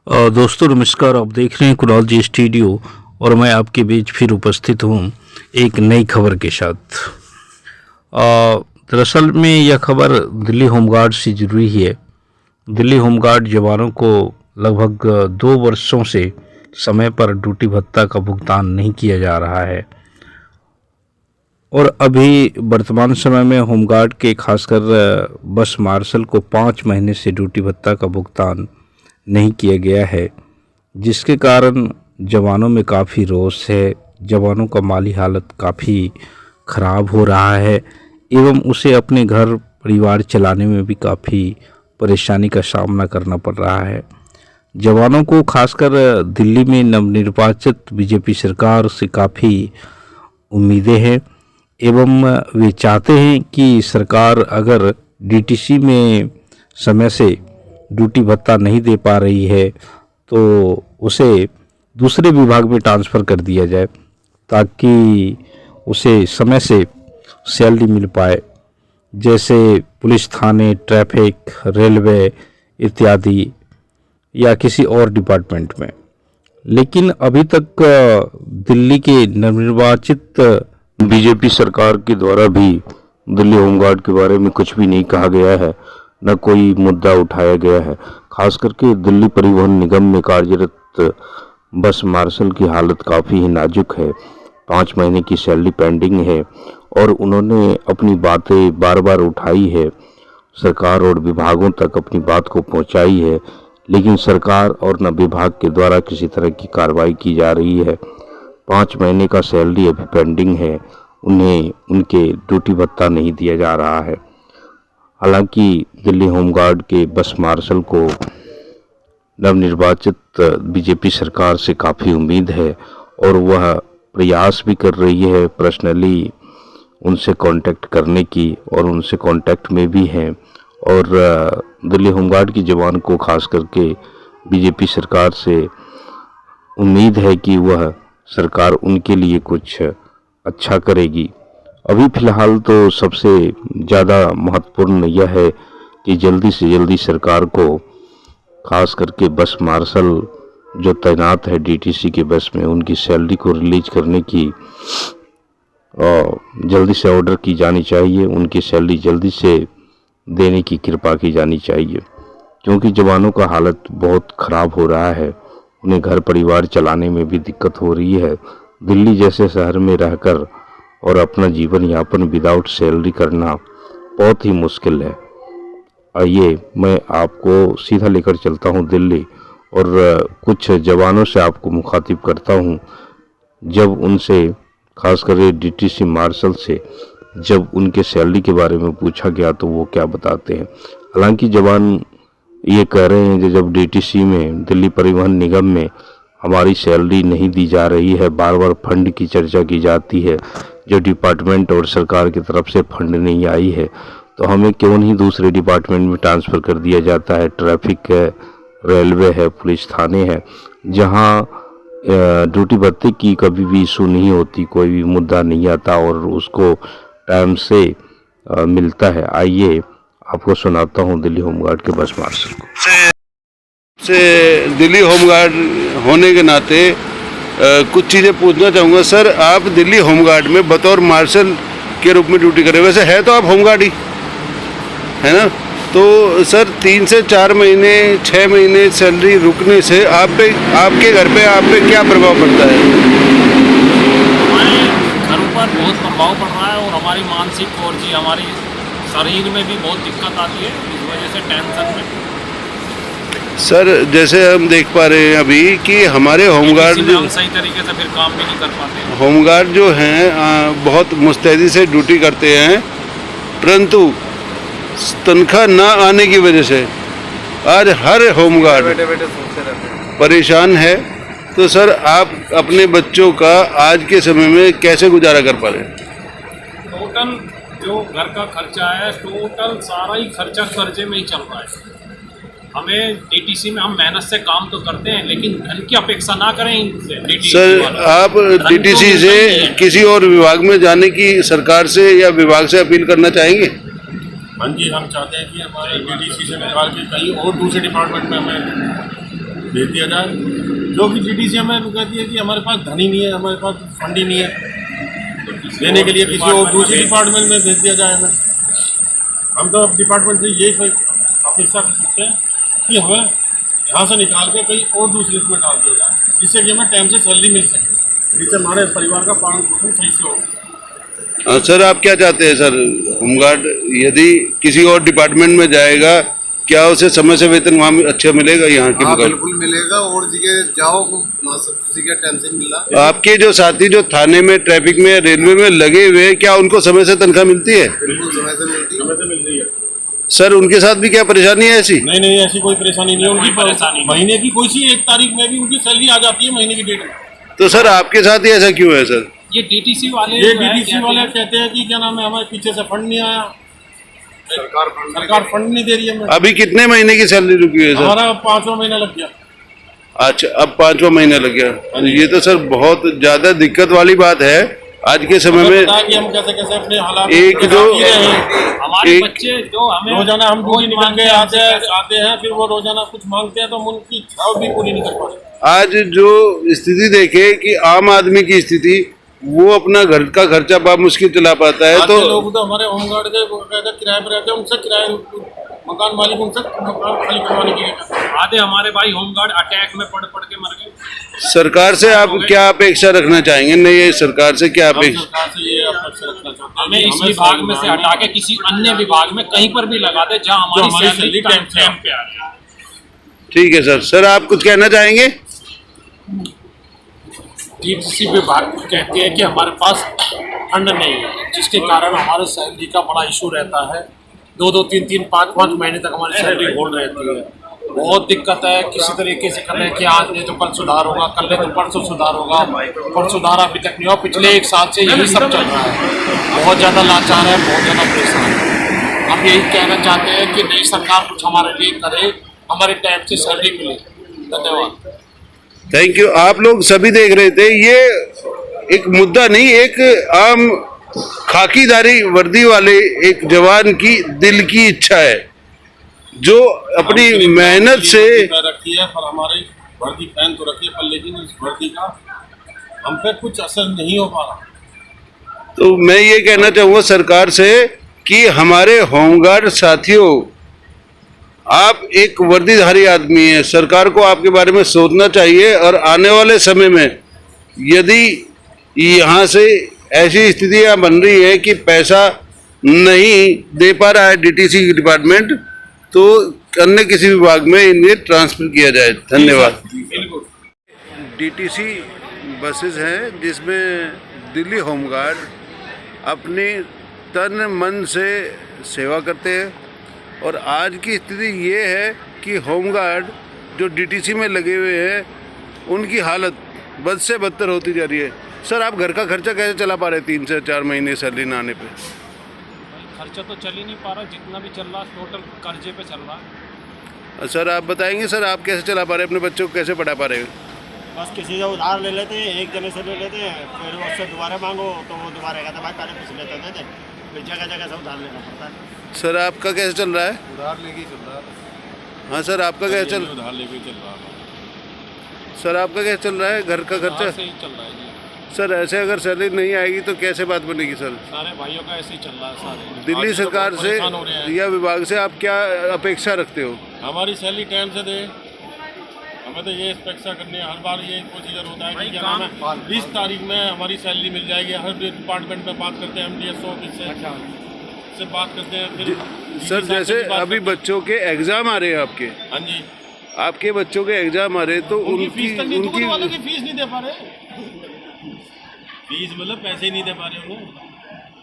दोस्तों नमस्कार। आप देख रहे हैं कुणाल जी स्टूडियो और मैं आपके बीच फिर उपस्थित हूँ एक नई खबर के साथ। दरअसल में यह खबर दिल्ली होमगार्ड से जुड़ी है। दिल्ली होमगार्ड जवानों को लगभग 2 वर्षों से समय पर ड्यूटी भत्ता का भुगतान नहीं किया जा रहा है और अभी वर्तमान समय में होमगार्ड के खासकर बस मार्शल को 5 महीने से ड्यूटी भत्ता का भुगतान नहीं किया गया है, जिसके कारण जवानों में काफ़ी रोष है। जवानों का माली हालत काफ़ी ख़राब हो रहा है एवं उसे अपने घर परिवार चलाने में भी काफ़ी परेशानी का सामना करना पड़ रहा है। जवानों को खासकर दिल्ली में नवनिर्वाचित बीजेपी सरकार से काफ़ी उम्मीदें हैं एवं वे चाहते हैं कि सरकार अगर डीटीसी में समय से ड्यूटी भत्ता नहीं दे पा रही है तो उसे दूसरे विभाग में ट्रांसफ़र कर दिया जाए ताकि उसे समय से सैलरी मिल पाए, जैसे पुलिस थाने, ट्रैफिक, रेलवे इत्यादि या किसी और डिपार्टमेंट में। लेकिन अभी तक दिल्ली के नवनिर्वाचित बीजेपी सरकार के द्वारा भी दिल्ली होमगार्ड के बारे में कुछ भी नहीं कहा गया है, न कोई मुद्दा उठाया गया है। खास करके दिल्ली परिवहन निगम में कार्यरत बस मार्शल की हालत काफ़ी ही नाजुक है। 5 महीने की सैलरी पेंडिंग है और उन्होंने अपनी बातें बार बार उठाई है, सरकार और विभागों तक अपनी बात को पहुंचाई है, लेकिन सरकार और न विभाग के द्वारा किसी तरह की कार्रवाई की जा रही है। 5 महीने का सैलरी अभी पेंडिंग है, उन्हें उनके ड्यूटी भत्ता नहीं दिया जा रहा है। हालांकि दिल्ली होमगार्ड के बस मार्शल को नवनिर्वाचित बीजेपी सरकार से काफ़ी उम्मीद है और वह प्रयास भी कर रही है पर्सनली उनसे कांटेक्ट करने की, और उनसे कांटेक्ट में भी हैं। और दिल्ली होमगार्ड के जवान को खास करके बीजेपी सरकार से उम्मीद है कि वह सरकार उनके लिए कुछ अच्छा करेगी। अभी फ़िलहाल तो सबसे ज़्यादा महत्वपूर्ण यह है कि जल्दी से जल्दी सरकार को खास करके बस मार्शल जो तैनात है डीटीसी के बस में, उनकी सैलरी को रिलीज करने की जल्दी से ऑर्डर की जानी चाहिए। उनकी सैलरी जल्दी से देने की कृपा की जानी चाहिए, क्योंकि जवानों का हालत बहुत ख़राब हो रहा है। उन्हें घर परिवार चलाने में भी दिक्कत हो रही है। दिल्ली जैसे शहर में रहकर और अपना जीवन यापन विदाउट सैलरी करना बहुत ही मुश्किल है। आइए मैं आपको सीधा लेकर चलता हूं दिल्ली और कुछ जवानों से आपको मुखातिब करता हूं। जब उनसे खासकर डीटीसी मार्शल से जब उनके सैलरी के बारे में पूछा गया तो वो क्या बताते हैं। हालांकि जवान ये कह रहे हैं कि जब डीटीसी में दिल्ली परिवहन निगम में हमारी सैलरी नहीं दी जा रही है, बार बार फंड की चर्चा की जाती है, जो डिपार्टमेंट और सरकार की तरफ से फंड नहीं आई है, तो हमें क्यों नहीं दूसरे डिपार्टमेंट में ट्रांसफ़र कर दिया जाता है। ट्रैफिक है, रेलवे है, पुलिस थाने है, जहां ड्यूटी भत्ते की कभी भी इशू नहीं होती, कोई भी मुद्दा नहीं आता और उसको टाइम से मिलता है। आइए आपको सुनाता हूं दिल्ली होमगार्ड के बस मार्शल को। से दिल्ली होमगार्ड होने के नाते कुछ चीज़ें पूछना चाहूँगा। सर, आप दिल्ली होमगार्ड में बतौर मार्शल के रूप में ड्यूटी कर रहे हैं, वैसे है तो आप होमगार्ड ही है ना। तो सर 3 से 4 महीने 6 महीने सैलरी रुकने से आपके घर पे आप पे क्या प्रभाव पड़ता है? हमारे घरों पर बहुत प्रभाव पड़ रहा है और हमारी मानसिक और जी हमारी शरीर में भी बहुत दिक्कत आती है, इस वजह से टेंशन में। सर जैसे हम देख पा रहे हैं अभी कि हमारे होमगार्ड हम सही तरीके से फिर काम भी नहीं कर पाते। होमगार्ड जो हैं बहुत मुस्तैदी से ड्यूटी करते हैं, परंतु तनख्वाह ना आने की वजह से आज हर होमगार्ड परेशान है। तो सर आप अपने बच्चों का आज के समय में कैसे गुजारा कर पा रहे हैं? टोटल जो घर का खर्चा है, टोटल सारा ही खर्चा कर्जे में ही चल रहा है। हमें डीटीसी में हम मेहनत से काम तो करते हैं, लेकिन धन की अपेक्षा ना करें इनसे। सर आप डीटीसी से किसी और विभाग में जाने की सरकार से या विभाग से अपील करना चाहेंगे? हाँ जी, हम चाहते हैं कि हमारे डीटीसी से निकाल के कहीं और दूसरे डिपार्टमेंट में हमें भेज दिया जाए। जो कि डीटीसी हमें कहती है कि हमारे पास धन ही नहीं है, हमारे पास फंड ही नहीं है देने के लिए, किसी और दूसरी डिपार्टमेंट में भेज दिया जाए हमें। हम तो अब डिपार्टमेंट से यही अपेक्षा कर सकते हैं कि हमें यहाँ से निकाल के कहीं और दूसरी इसमें डाल दिया जाए, जिससे कि हमें टाइम से सैलरी मिल सके, जिससे हमारे परिवार का पालन पोषण सही से हो। सर आप क्या चाहते हैं सर, होमगार्ड यदि किसी और डिपार्टमेंट में जाएगा क्या उसे समय से वेतन वहाँ अच्छा मिलेगा यहाँ के मुकाबले? बिल्कुल मिलेगा, और जगह जाओ सब जगह टाइम से मिल रहा। आपके जो साथी जो थाने में, ट्रैफिक में, रेलवे में लगे हुए हैं, क्या उनको समय से तनख्वाह मिलती है? बिल्कुल समय से मिल रही है। सर उनके साथ भी क्या परेशानी है ऐसी? नहीं, ऐसी कोई परेशानी नहीं है उनकी। परेशानी महीने की कोई सी 1 तारीख में भी उनकी सैलरी आ जाती है, महीने की डेट में। तो सर आपके साथ ही ऐसा क्यों है सर? ये डीटीसी वाले कहते हैं कि क्या नाम है, हमारे पीछे से फंड नहीं आया, सरकार फंड नहीं दे रही है हमें। अभी कितने महीने की सैलरी रुकी है सर? हमारा 5वां महीना लग गया। अच्छा, अब 5वां महीना लग गया। ये तो सर बहुत ज्यादा दिक्कत वाली बात है आज के समय में। कि हम कैसे कैसे अपने हालात एक जो हमारे बच्चे जो हमें रोजाना हम ड्यूटी निकल के आते हैं, फिर वो रोजाना कुछ मांगते हैं तो हम उनकी इच्छा भी पूरी नहीं कर पाते। आज जो स्थिति देखे कि आम आदमी की स्थिति, वो अपना घर का खर्चा मुश्किल चला पाता है। तो लोग तो हमारे होमगार्ड के किराए पर रहते हैं, उनसे किराए मकान मालिक उनसे मकान खाली करवाने के लिए। आधे हमारे भाई होमगार्ड अटैक में पड़ के मर गए। सरकार से आप क्या अपेक्षा रखना चाहेंगे? नहीं, ये सरकार से क्या अपेक्षा? सरकार से ये अपेक्षा रखना चाहते हैं हमें इस विभाग में से हटा के किसी अन्य विभाग में कहीं पर भी लगा दे जहाँ हमारी सैलरी टाइम पे आ जाए। ठीक है सर। सर आप कुछ कहना चाहेंगे? डीटीसी विभाग कहते हैं कि हमारे पास फंड नहीं है, जिसके कारण हमारे सैलरी का बड़ा इशू रहता है। 2-2, 3-3, 5-5 महीने तक हमारी सैलरी होल्ड रहती है। बहुत दिक्कत है। किसी तरीके से कर रहे हैं कि आज नहीं तो कल सुधार होगा, कल नहीं तो परसों सुधार होगा, पर सुधार अभी तक नहीं हुआ। पिछले 1 साल से यही सब चल रहा है। बहुत ज़्यादा लाचार है, बहुत ज़्यादा परेशान है। हम यही कहना चाहते हैं कि नई सरकार कुछ हमारे लिए करे, हमारे टाइम से सैलरी मिले। धन्यवाद। Thank you. आप लोग सभी देख रहे थे, ये एक मुद्दा नहीं, एक आम खाकीदारी वर्दी वाले एक जवान की दिल की इच्छा है, जो अपनी मेहनत से रखी है। पर हमारी वर्दी पहन तो रखी है, पर लेकिन इस वर्दी का हम पे कुछ असर नहीं हो पा रहा। तो मैं ये कहना चाहूँगा सरकार से कि हमारे होमगार्ड साथियों, आप एक वर्दीधारी आदमी हैं, सरकार को आपके बारे में सोचना चाहिए। और आने वाले समय में यदि यहाँ से ऐसी स्थितियाँ बन रही है कि पैसा नहीं दे पा रहा है डीटीसी डिपार्टमेंट, तो अन्य किसी विभाग में इन्हें ट्रांसफर किया जाए। धन्यवाद। डीटीसी बसेस हैं जिसमें दिल्ली होमगार्ड अपने तन मन से सेवा करते हैं। और आज की स्थिति ये है कि होमगार्ड जो डीटीसी में लगे हुए हैं, उनकी हालत बद से बदतर होती जा रही है। सर आप घर का खर्चा कैसे चला पा रहे हैं 3 से 4 महीने सैलरी ना आने पे? खर्चा तो चल ही नहीं पा रहा, जितना भी चल रहा टोटल कर्जे पे चल रहा है। सर आप बताएंगे सर, आप कैसे चला पा रहे हैं, अपने बच्चों को कैसे पढ़ा पा रहे हैं? बस किसी से उधार ले लेते हैं, एक जने से ले लेते हैं, फिर उससे दोबारा मांगो तो वो दोबारा कहता भाई पहले पिछले देते थे, फिर जगह जगह से उधार लेना पड़ता है। सर आपका कैसे चल रहा है? उधार लेके चल रहा है। हाँ सर आपका कैसे चल उधार लेके चल रहा है। सर आपका कैसे चल रहा है घर का खर्चा? से ही चल रहा है जी। सर ऐसे अगर सैलरी नहीं आएगी तो कैसे बात बनेगी सर? सारे भाइयों का ऐसे ही चल रहा है। सारे दिल्ली आज तो सरकार बहुत से परेशान हो रहे हैं। या विभाग से आप क्या अपेक्षा रखते हो? हमारी सैलरी टाइम से दे। हमें तो ये अपेक्षा करनी है। हर बार ये प्रोसीजर होता है कि क्या नाम है 20 तारीख में हमारी सैलरी मिल जाएगी। हर डिपार्टमेंट में बात करते हैं, हम डीएसओ ऑफिस से बात करते हैं। फिर सर जैसे अभी बच्चों के एग्जाम आ रहे हैं आपके, हाँ जी, आपके बच्चों के एग्जाम आ रहे हैं तो उनकी फीस तक नहीं, उनकी वालों की फीस नहीं दे पा रहे। फीस मतलब पैसे ही नहीं दे पा रहे उन्हें।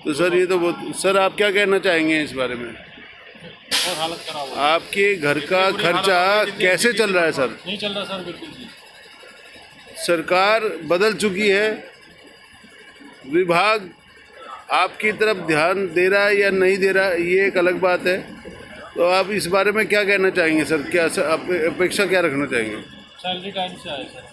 तो सर ये तो बहुत। सर आप क्या कहना चाहेंगे इस बारे में? और हालत खराब हो आपके घर का खर्चा कैसे चल रहा है सर? नहीं चल रहा सर, बिल्कुल भी। सरकार बदल चुकी है, विभाग आपकी तरफ ध्यान दे रहा है या नहीं दे रहा है, ये एक अलग बात है। तो आप इस बारे में क्या कहना चाहेंगे सर? क्या आप अपेक्षा क्या रखना चाहेंगे? सैलरी टाइम से आए सर।